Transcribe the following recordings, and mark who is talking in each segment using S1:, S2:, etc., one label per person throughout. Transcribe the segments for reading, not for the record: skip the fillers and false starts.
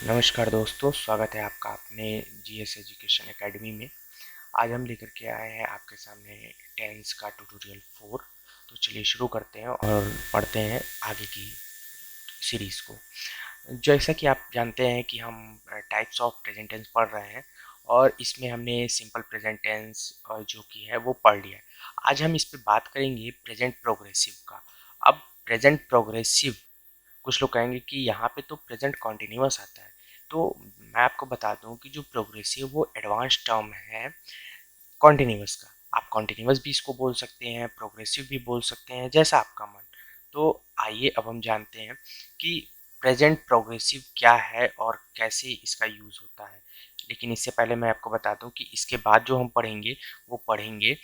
S1: नमस्कार दोस्तों, स्वागत है आपका अपने जीएस एजुकेशन एकेडमी में। आज हम लेकर के आए हैं आपके सामने टेंस का ट्यूटोरियल 4। तो चलिए शुरू करते हैं और पढ़ते हैं आगे की सीरीज़ को। जैसा कि आप जानते हैं कि हम टाइप्स ऑफ प्रेजेंट टेंस पढ़ रहे हैं और इसमें हमने सिंपल प्रेजेंट टेंस जो कि है वो पढ़ लिया है। आज हम इस पे बात करेंगे प्रेजेंट प्रोग्रेसिव का। अब प्रेजेंट प्रोग्रेसिव, कुछ लोग कहेंगे कि यहाँ पे तो प्रेजेंट कॉन्टिन्यूअस आता है। तो मैं आपको बता दूं कि जो प्रोग्रेसिव वो एडवांस टर्म है कॉन्टिन्यूअस का। आप कॉन्टिन्यूअस भी इसको बोल सकते हैं, प्रोग्रेसिव भी बोल सकते हैं, जैसा आपका मन। तो आइए अब हम जानते हैं कि प्रेजेंट प्रोग्रेसिव क्या है और कैसे इसका यूज़ होता है। लेकिन इससे पहले मैं आपको बता दूं कि इसके बाद जो हम पढ़ेंगे वो पढ़ेंगे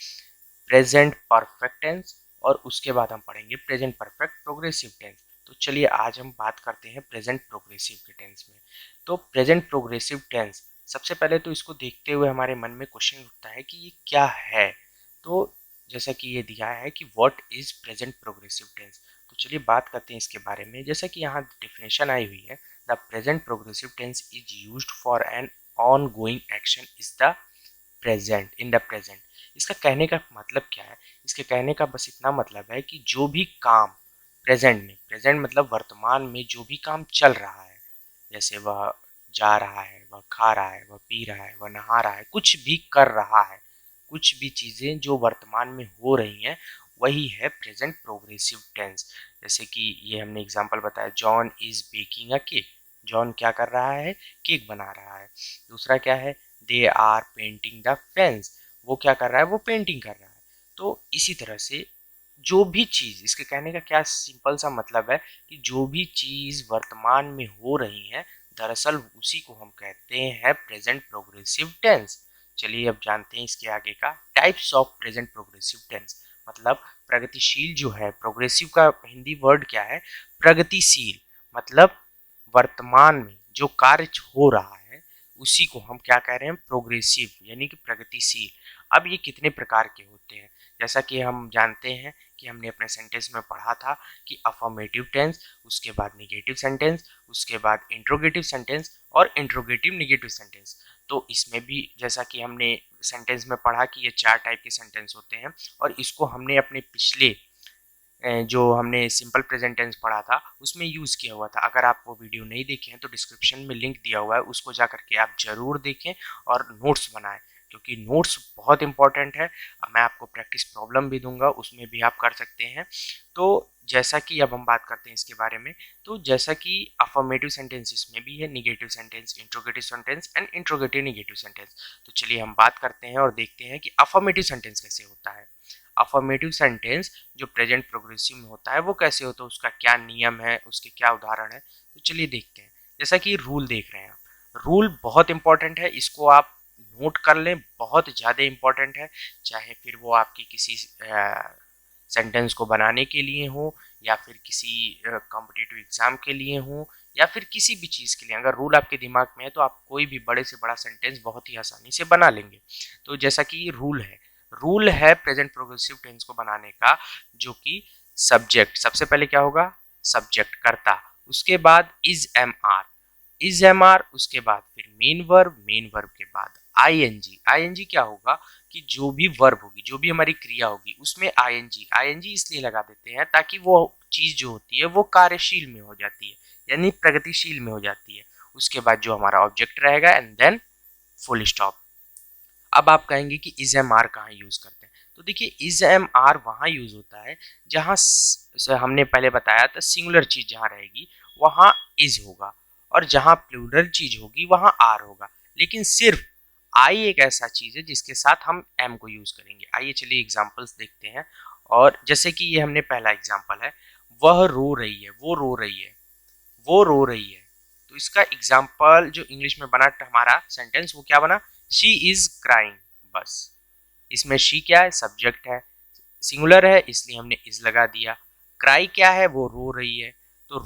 S1: प्रेजेंट परफेक्ट टेंस और उसके बाद हम पढ़ेंगे प्रेजेंट परफेक्ट प्रोग्रेसिव टेंस। तो चलिए आज हम बात करते हैं प्रेजेंट प्रोग्रेसिव के टेंस में। तो प्रेजेंट प्रोग्रेसिव टेंस, सबसे पहले तो इसको देखते हुए हमारे मन में क्वेश्चन उठता है कि ये क्या है। तो जैसा कि ये दिया है कि what is present progressive tense, तो चलिए बात करते हैं इसके बारे में। जैसा कि यहाँ डिफिनेशन आई हुई है, the present progressive tense is used for an ongoing action is the present in the present. इसका कहने का मतलब क्या है? इसके कहने का बस इतना मतलब है कि जो भी काम प्रेजेंट में, प्रेजेंट मतलब वर्तमान में जो भी काम चल रहा है, जैसे वह जा रहा है, वह खा रहा है, वह पी रहा है, वह नहा रहा है, कुछ भी कर रहा है, कुछ भी चीज़ें जो वर्तमान में हो रही हैं, वही है प्रेजेंट प्रोग्रेसिव टेंस। जैसे कि ये हमने एग्जांपल बताया, John is baking a cake. John क्या कर रहा है? केक बना रहा है। दूसरा क्या है? They are painting the fence. वो क्या कर रहा है? वो पेंटिंग कर रहा है। तो इसी तरह से जो भी चीज़, इसके कहने का क्या सिंपल सा मतलब है कि जो भी चीज़ वर्तमान में हो रही है, दरअसल उसी को हम कहते हैं प्रेजेंट प्रोग्रेसिव टेंस। चलिए अब जानते हैं इसके आगे का types of present progressive tense. मतलब प्रगतिशील जो है, प्रोग्रेसिव का हिंदी वर्ड क्या है? प्रगतिशील। मतलब वर्तमान में जो कार्य हो रहा है उसी को हम क्या कह रहे हैं? प्रोग्रेसिव, यानी कि प्रगतिशील। अब ये कितने प्रकार के होते हैं? जैसा कि हम जानते हैं कि हमने अपने सेंटेंस में पढ़ा था कि अफर्मेटिव टेंस, उसके बाद नेगेटिव सेंटेंस, उसके बाद इंट्रोगेटिव सेंटेंस और इंट्रोगेटिव नेगेटिव सेंटेंस। तो इसमें भी जैसा कि हमने सेंटेंस में पढ़ा कि ये 4 टाइप के सेंटेंस होते हैं और इसको हमने अपने पिछले जो हमने सिंपल प्रेजेंट टेंस पढ़ा था उसमें यूज़ किया हुआ था। अगर आप वो वीडियो नहीं देखे हैं तो डिस्क्रिप्शन में लिंक दिया हुआ है, उसको जा करके आप ज़रूर देखें और नोट्स बनाएं, क्योंकि नोट्स बहुत इंपॉर्टेंट है। मैं आपको प्रैक्टिस प्रॉब्लम भी दूंगा, उसमें भी आप कर सकते हैं। तो जैसा कि अब हम बात करते हैं इसके बारे में, तो जैसा कि अफर्मेटिव सेंटेंस इसमें भी है, negative sentence, interrogative sentence and interrogative negative sentence. तो चलिए हम बात करते हैं और देखते हैं कि अफर्मेटिव सेंटेंस कैसे होता है। अफर्मेटिव सेंटेंस जो प्रेजेंट प्रोग्रेसिव में होता है वो कैसे होता है, उसका क्या नियम है, उसके क्या उदाहरण है, तो चलिए देखते हैं। जैसा कि रूल देख रहे हैं आप, रूल बहुत इंपॉर्टेंट है, इसको आप नोट कर लें, बहुत ज़्यादा इंपॉर्टेंट है। चाहे फिर वो आपकी किसी सेंटेंस को बनाने के लिए हो, या फिर किसी कॉम्पिटिटिव एग्जाम के लिए हो, या फिर किसी भी चीज़ के लिए, अगर रूल आपके दिमाग में है तो आप कोई भी बड़े से बड़ा सेंटेंस बहुत ही आसानी से बना लेंगे। तो जैसा कि रूल है, रूल है प्रेजेंट प्रोग्रेसिव टेंस को बनाने का, जो कि सब्जेक्ट, सबसे पहले क्या होगा? सब्जेक्ट, कर्ता, उसके बाद इज एम आर, उसके बाद फिर मेन वर्ब के बाद आईएनजी। आईएनजी क्या होगा कि जो भी वर्ब होगी, जो भी हमारी क्रिया होगी उसमें आईएनजी, आईएनजी इसलिए लगा देते हैं ताकि वो चीज जो होती है वो कार्यशील में हो जाती है, यानी प्रगतिशील में हो जाती है। उसके बाद जो हमारा ऑब्जेक्ट रहेगा एंड देन फुल स्टॉप। अब आप कहेंगे कि इज एम आर कहाँ यूज करते हैं? तो देखिए, इज एम आर वहाँ यूज होता है जहाँ हमने पहले बताया था सिंगुलर चीज जहाँ रहेगी वहाँ इज होगा, और जहाँ प्लूरल चीज होगी वहाँ आर होगा। लेकिन सिर्फ आई एक ऐसा चीज है जिसके साथ हम एम को यूज करेंगे। आइए चलिए एग्जांपल्स देखते हैं। और जैसे कि ये हमने पहला एग्जांपल है, वह रो रही है, वो रो रही है, वो रो रही है। तो इसका एग्जाम्पल जो इंग्लिश में बना हमारा सेंटेंस वो क्या बना? She is crying. बस इसमें शी क्या है? सब्जेक्ट है, सिंगुलर है इसलिए हमने इज लगा दिया। क्राई क्या है? वो रो रही है, तो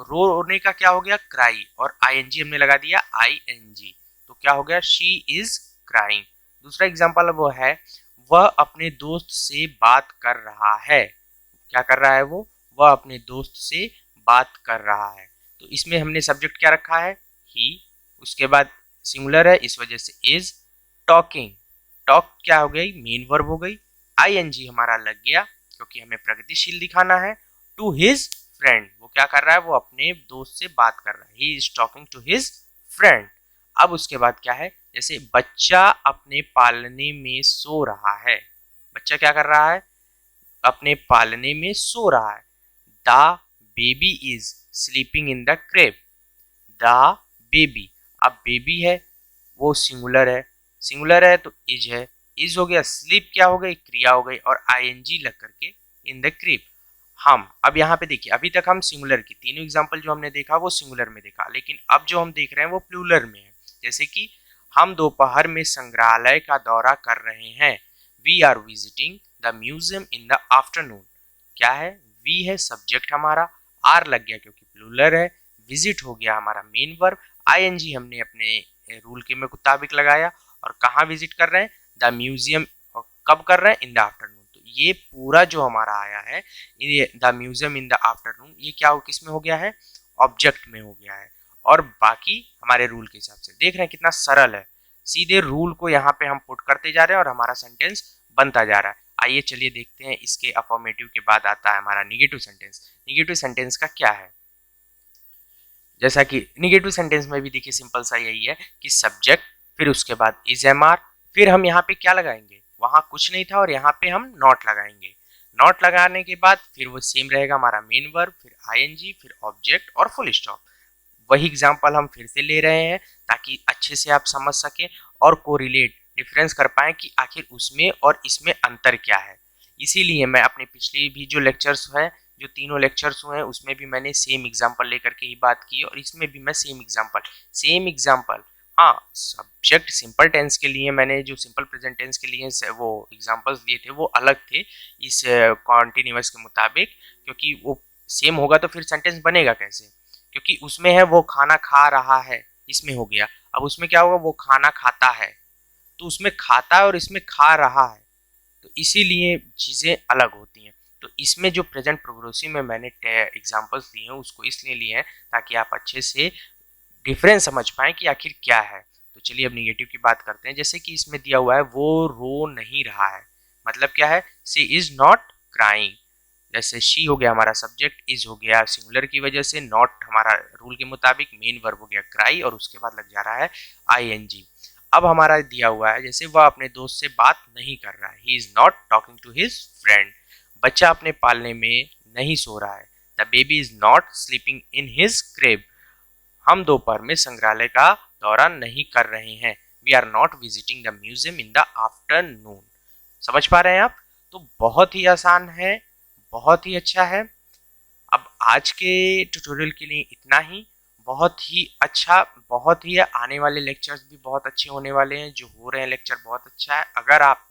S1: रोने का क्या हो गया? क्राई, और आईएनजी हमने लगा दिया आईएनजी, तो क्या हो गया? She is crying. दूसरा एग्जांपल वो है, वह अपने दोस्त से बात कर रहा है। क्या कर रहा है वो? वह अपने दोस्त से बात कर रहा है। तो इसमें हमने सब्जेक्ट क्या रखा है? ही, उसके बाद सिंगुलर है इस वजह से इज टॉकिंग, टॉक क्या हो गई, मेन वर्ब हो गई, आईएनजी हमारा लग गया क्योंकि हमें प्रगतिशील दिखाना है, टू हिज फ्रेंड, वो क्या कर रहा है, वो अपने दोस्त से बात कर रहा है, he is talking to his friend. अब उसके बाद क्या है, जैसे बच्चा अपने पालने में सो रहा है, बच्चा क्या कर रहा है, अपने पालने में सो रहा है, the baby is sleeping in the crib, the baby, अब बेबी है वो सिंगुलर है तो इज है, इज हो गया, स्लीप क्या हो गई, क्रिया हो गई, और आईएनजी लग करके इन द क्रीब। हम अब यहाँ पे देखिए, अभी तक हम सिंगुलर की तीनों एग्जांपल जो हमने देखा वो सिंगुलर में देखा, लेकिन अब जो हम देख रहे हैं वो प्लूरल में है। जैसे कि हम दोपहर में संग्रहालय का दौरा कर रहे हैं, we are visiting the museum in the afternoon, क्या है, वी है सब्जेक्ट हमारा, आर लग गया क्योंकि प्लूरल है, विजिट हो गया हमारा मेन वर्ब, आईएनजी हमने अपने रूल के मुताबिक लगाया, और कहाँ विजिट कर रहे हैं, द म्यूजियम, कब कर रहे हैं, इन द आफ्टरनून। तो ये पूरा जो हमारा आया है, ये the museum in the afternoon, ये क्या हो, किस में हो गया है, ऑब्जेक्ट में हो गया है, और बाकी हमारे रूल के हिसाब से देख रहे हैं कितना सरल है, सीधे रूल को यहाँ पे हम पुट करते जा रहे हैं और हमारा सेंटेंस बनता जा रहा है। आइए चलिए देखते हैं, इसके अफर्मेटिव के बाद आता है हमारा निगेटिव सेंटेंस। निगेटिव सेंटेंस का क्या है, जैसा कि निगेटिव सेंटेंस में भी देखिए सिंपल सा यही है कि सब्जेक्ट, फिर उसके बाद इज एम आर, फिर हम यहाँ पे क्या लगाएंगे, वहां कुछ नहीं था और यहाँ पे हम नॉट लगाएंगे, नॉट लगाने के बाद फिर वो सेम रहेगा हमारा मेन वर्ब, फिर आईएनजी, फिर ऑब्जेक्ट और फुल स्टॉप। वही एग्जाम्पल हम फिर से ले रहे हैं ताकि अच्छे से आप समझ सकें और कोरिलेट डिफरेंस कर पाए कि आखिर उसमें और इसमें अंतर क्या है। इसीलिए मैं अपने पिछले भी जो लेक्चर्स है, जो तीनों लेक्चर्स हुए हैं, उसमें भी मैंने सेम एग्जांपल लेकर के ही बात की, और इसमें भी मैं सेम एग्जांपल, हाँ सब्जेक्ट सिंपल टेंस के लिए मैंने जो सिंपल प्रेजेंट टेंस के लिए वो एग्जांपल्स दिए थे वो अलग थे इस कॉन्टिन्यूअस के मुताबिक, क्योंकि वो सेम होगा तो फिर सेंटेंस बनेगा कैसे, क्योंकि उसमें है वो खाना खा रहा है, इसमें हो गया, अब उसमें क्या होगा, वो खाना खाता है, तो उसमें खाता है और इसमें खा रहा है, तो इसीलिए चीज़ें अलग होती हैं। तो इसमें जो प्रेजेंट प्रोग्रेसिव में मैंने एग्जांपल्स दिए हैं उसको इसलिए लिए हैं ताकि आप अच्छे से डिफरेंस समझ पाएँ कि आखिर क्या है। तो चलिए अब निगेटिव की बात करते हैं। जैसे कि इसमें दिया हुआ है वो रो नहीं रहा है, मतलब क्या है, सी इज नॉट क्राइंग, जैसे शी हो गया हमारा सब्जेक्ट, इज हो गया सिंगुलर की वजह से, नॉट हमारा रूल के मुताबिक मेन वर्ब हो गया क्राई, और उसके बाद लग जा रहा है आईएनजी। अब हमारा दिया हुआ है जैसे वह अपने दोस्त से बात नहीं कर रहा है, he is not talking to his friend, बच्चा अपने पालने में नहीं सो रहा है, the baby is not sleeping in his crib, हम दोपहर में संग्रहालय का दौरा नहीं कर रहे हैं, we are not visiting the museum in the afternoon. समझ पा रहे हैं आप? तो बहुत ही आसान है, बहुत ही अच्छा है। अब आज के ट्यूटोरियल के लिए इतना ही, बहुत ही अच्छा, बहुत ही आने वाले लेक्चर्स भी बहुत अच्छे होने वाले हैं, जो हो रहे हैं लेक्चर बहुत अच्छा है। अगर आप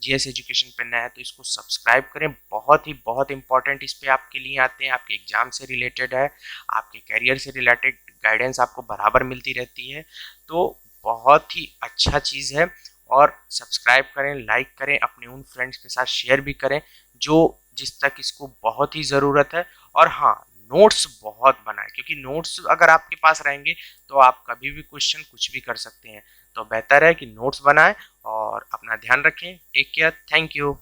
S1: जीएस एजुकेशन पे नया है तो इसको सब्सक्राइब करें, बहुत इंपॉर्टेंट इस पे आपके लिए आते हैं, आपके एग्जाम से रिलेटेड है, आपके करियर से रिलेटेड गाइडेंस आपको बराबर मिलती रहती है, तो बहुत ही अच्छा चीज़ है। और सब्सक्राइब करें, लाइक करें, अपने उन फ्रेंड्स के साथ शेयर भी करें जो जिस तक इसको बहुत ही ज़रूरत है। और हाँ, नोट्स बहुत बनाएं, क्योंकि नोट्स अगर आपके पास रहेंगे तो आप कभी भी क्वेश्चन कुछ भी कर सकते हैं, तो बेहतर है कि नोट्स बनाएं। और अपना ध्यान रखें, टेक केयर, थैंक यू।